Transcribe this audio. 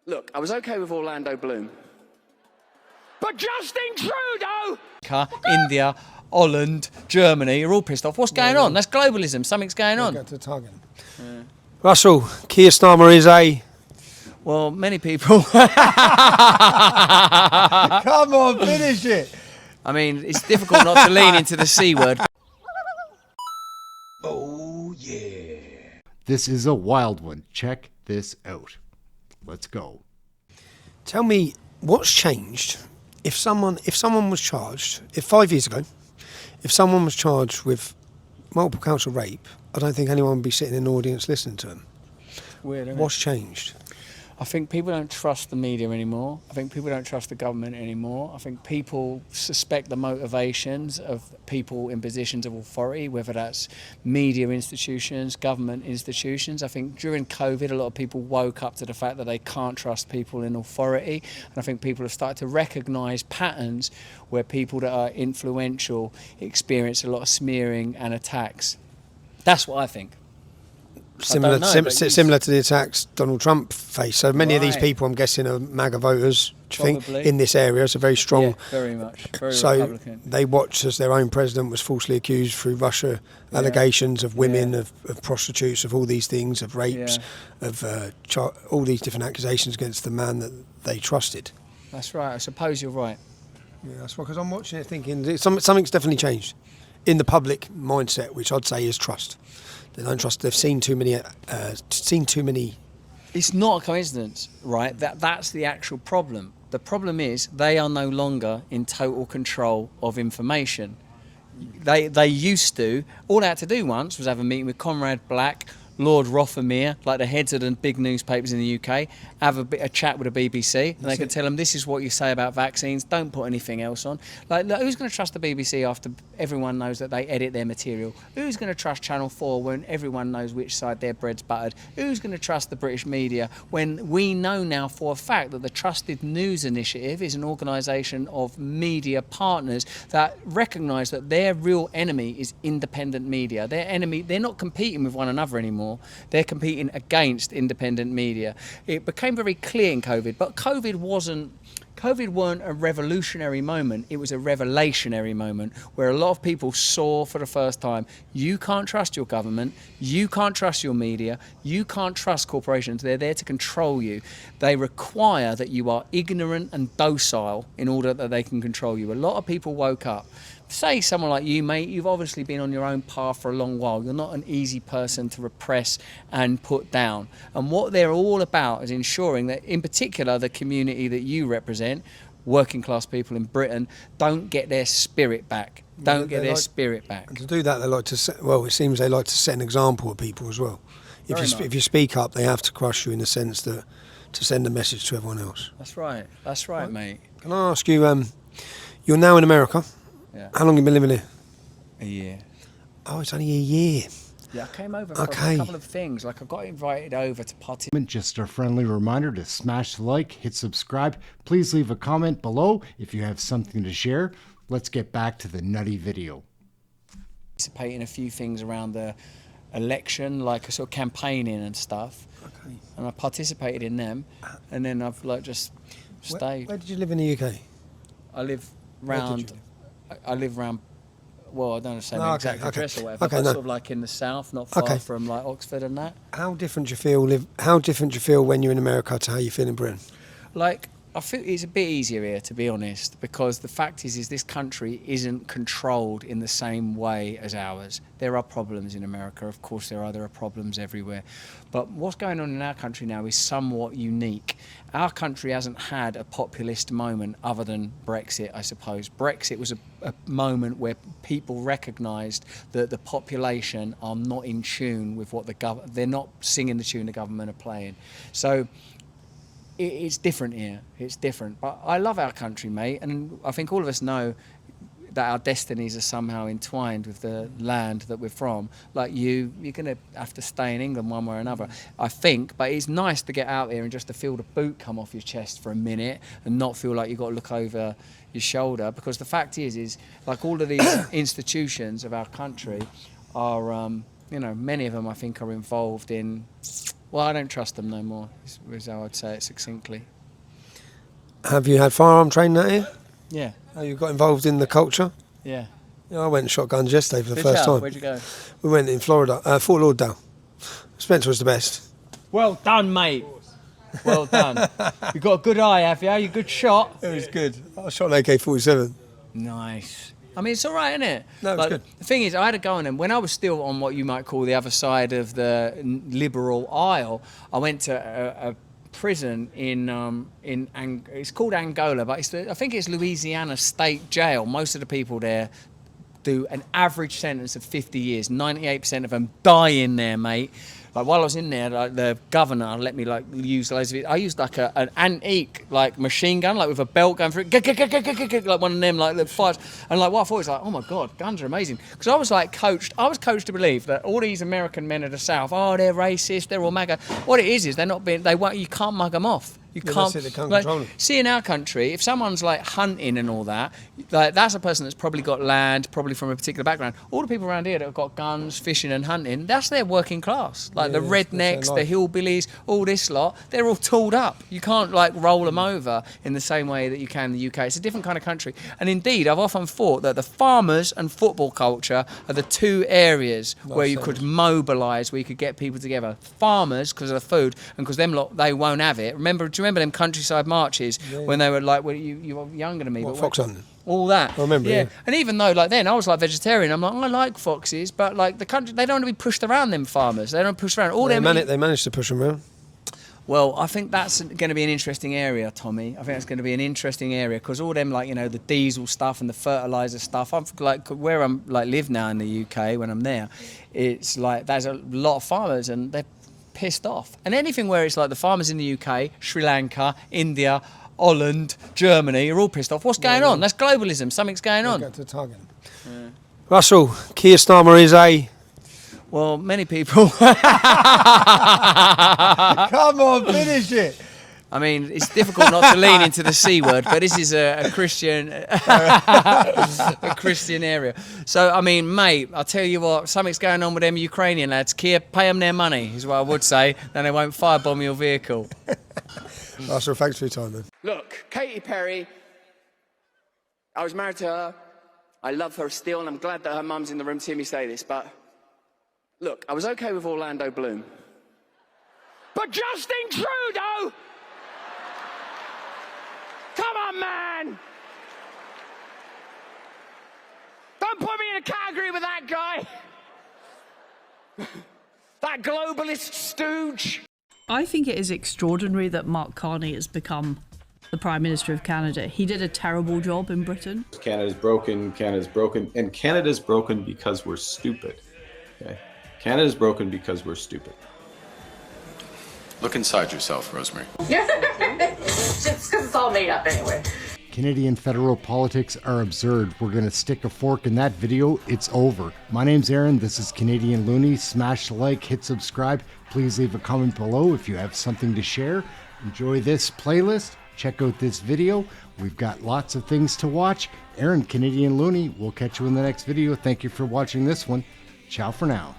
Look, I was okay with Orlando Bloom. But Justin Trudeau! India, Holland, Germany are all pissed off. What's going on? That's globalism. Something's going on. Get to target. Russell, Keir Starmer is a... Well, many people... Come on, finish it. I mean, it's difficult not to lean into the C word. Oh, yeah. This is a wild one. Check this out. Let's go. Tell me, what's changed if someone was charged, if 5 years ago, if someone was charged with multiple counts of rape, I don't think anyone would be sitting in an audience listening to them. Weird, isn't it? What's changed? I think people don't trust the media anymore. I think people don't trust the government anymore. I think people suspect the motivations of people in positions of authority, whether that's media institutions, government institutions. I think during COVID, a lot of people woke up to the fact that they can't trust people in authority. And I think people have started to recognise patterns where people that are influential experience a lot of smearing and attacks. That's what I think. Similar to the attacks Donald Trump faced. So many of these Right. people, I'm guessing, are MAGA voters, do you think, Probably. in this area. It's a very strong... Yeah, very much. Very so Republican. they watched as their own president was falsely accused through Russia, allegations of women, of prostitutes, of all these things, of rapes, of all these different accusations against the man that they trusted. That's right. I suppose you're right. Yeah, that's right, because I'm watching it thinking something's definitely changed in the public mindset, which I'd say is trust. They don't trust. They've seen too many. It's not a coincidence, right? That's the actual problem. The problem is they are no longer in total control of information. They used to. All they had to do once was have a meeting with Conrad Black, Lord Rothermere, like the heads of the big newspapers in the UK, have a chat with the BBC, and they could tell them, this is what you say about vaccines, don't put anything else on. Like, who's going to trust the BBC after everyone knows that they edit their material? Who's going to trust Channel 4 when everyone knows which side their bread's buttered? Who's going to trust the British media when we know now for a fact that the Trusted News Initiative is an organisation of media partners that recognise that their real enemy is independent media. Their enemy, they're not competing with one another anymore. They're competing against independent media. It became very clear in COVID, but COVID weren't a revolutionary moment, it was a revelationary moment where a lot of people saw for the first time, you can't trust your government, you can't trust your media, you can't trust corporations, they're there to control you. They require that you are ignorant and docile in order that they can control you. A lot of people woke up. Say someone like you, mate, you've obviously been on your own path for a long while. You're not an easy person to repress and put down. And what they're all about is ensuring that, in particular, the community that you represent, working class people in Britain, don't get their spirit back. Don't get their spirit back. And to do that, they like to set, well, it seems they like to set an example of people as well. If you speak up, they have to crush you in the sense that to send a message to everyone else. That's right. That's right, mate. Can I ask you, you're now in America. Yeah. How long have you been living here? A year. Oh, it's only a year. Yeah, I came over for a couple of things. Like, I got invited over to participate. Just a friendly reminder to smash the like, hit subscribe. Please leave a comment below if you have something to share. Let's get back to the nutty video. Participate in a few things around the election, like a sort of campaigning and stuff. Okay. And I participated in them, and then I've just stayed. Where did you live in the UK? I live Where did you round. live? I live round. Well, I don't know the exact address or whatever. Okay, but no. sort of like in the south, not far from like Oxford and that. How different do you feel when you're in America to how you feel in Britain? Like, I feel it's a bit easier here, to be honest, because the fact is this country isn't controlled in the same way as ours. There are problems in America, of course there are problems everywhere. But what's going on in our country now is somewhat unique. Our country hasn't had a populist moment other than Brexit, I suppose. Brexit was a moment where people recognised that the population are not in tune with what they're not singing the tune the government are playing. So it's different here. It's different. But I love our country, mate, and I think all of us know that our destinies are somehow entwined with the land that we're from. Like you're going to have to stay in England one way or another, I think. But it's nice to get out here and just to feel the boot come off your chest for a minute and not feel like you've got to look over your shoulder. Because the fact is like all of these institutions of our country are, many of them I think are involved in Well, I don't trust them no more, is how I'd say it succinctly. Have you had firearm training out here? Yeah, Have you got involved in the culture? yeah. Yeah, I went and shot guns yesterday for the Did first you? time. Where'd you go? We went in Florida, Fort Lauderdale. Spencer was the best. Well done, mate. Well done. You got a good eye, have you? You good shot. It was good. I shot an AK-47. Nice. I mean, it's all right, isn't it? No, it's good. The thing is, I had a go on them when I was still on what you might call the other side of the liberal aisle. I went to a prison it's called Angola, but I think it's Louisiana State Jail. Most of the people there do an average sentence of 50 years. 98% of them die in there, mate. Like while I was in there, like the governor let me like use loads of it. I used like an antique like machine gun, like with a belt going through it, like one of them like the fires. And like what I thought was like, oh my god, guns are amazing. Because I was coached to believe that all these American men of the South, oh they're racist, they're all MAGA. What it is they're not being, you can't mug them off. You can't. They can't like, control them. see, in our country, if someone's like hunting and all that, like that's a person that's probably got land, probably from a particular background. All the people around here that have got guns, fishing and hunting, that's their working class. Like the rednecks, the hillbillies, all this lot, they're all tooled up. You can't like roll them over in the same way that you can in the UK. It's a different kind of country. And indeed, I've often thought that the farmers and football culture are the two areas where you could mobilise, where you could get people together. Farmers, because of the food, and because them lot, they won't have it. Do you remember them countryside marches when they were like, well, you were younger than me. What, but fox hunting? All that. I remember, yeah. And even though like then I was like vegetarian, I'm like, I like foxes, but like the country, they don't want to be pushed around, them farmers. They don't push around. They managed to push them around. Well, I think that's going to be an interesting area, Tommy. I think it's going to be an interesting area because all them like, the diesel stuff and the fertiliser stuff. I'm like where I'm like live now in the UK when I'm there, it's like there's a lot of farmers and they're pissed off. And anything where it's like the farmers in the UK, Sri Lanka, India, Holland, Germany are all pissed off. What's going on? That's globalism. Something's going on. Get to target. Yeah. Russell, Keir Starmer is a... Well, many people... Come on, finish it. I mean, it's difficult not to lean into the C word, but this is a Christian a Christian area. So, I mean, mate, I'll tell you what, something's going on with them Ukrainian lads. Keir, pay them their money, is what I would say. Then they won't firebomb your vehicle. Russell, thanks for your time, man. Look, Katy Perry, I was married to her. I love her still, and I'm glad that her mum's in the room to hear me say this, but look, I was okay with Orlando Bloom. But Justin Trudeau! Come on, man! Don't put me in a category with that guy! That globalist stooge! I think it is extraordinary that Mark Carney has become the Prime Minister of Canada. He did a terrible job in Britain. Canada's broken, and Canada's broken because we're stupid. Okay? Canada's broken because we're stupid. Look inside yourself, Rosemary. Just because it's all made up anyway. Canadian federal politics are absurd. We're going to stick a fork in that video. It's over. My name's Aaron. This is Canadian Looney. Smash the like, hit subscribe. Please leave a comment below if you have something to share. Enjoy this playlist. Check out this video. We've got lots of things to watch. Aaron, Canadian Looney. We'll catch you in the next video. Thank you for watching this one. Ciao for now.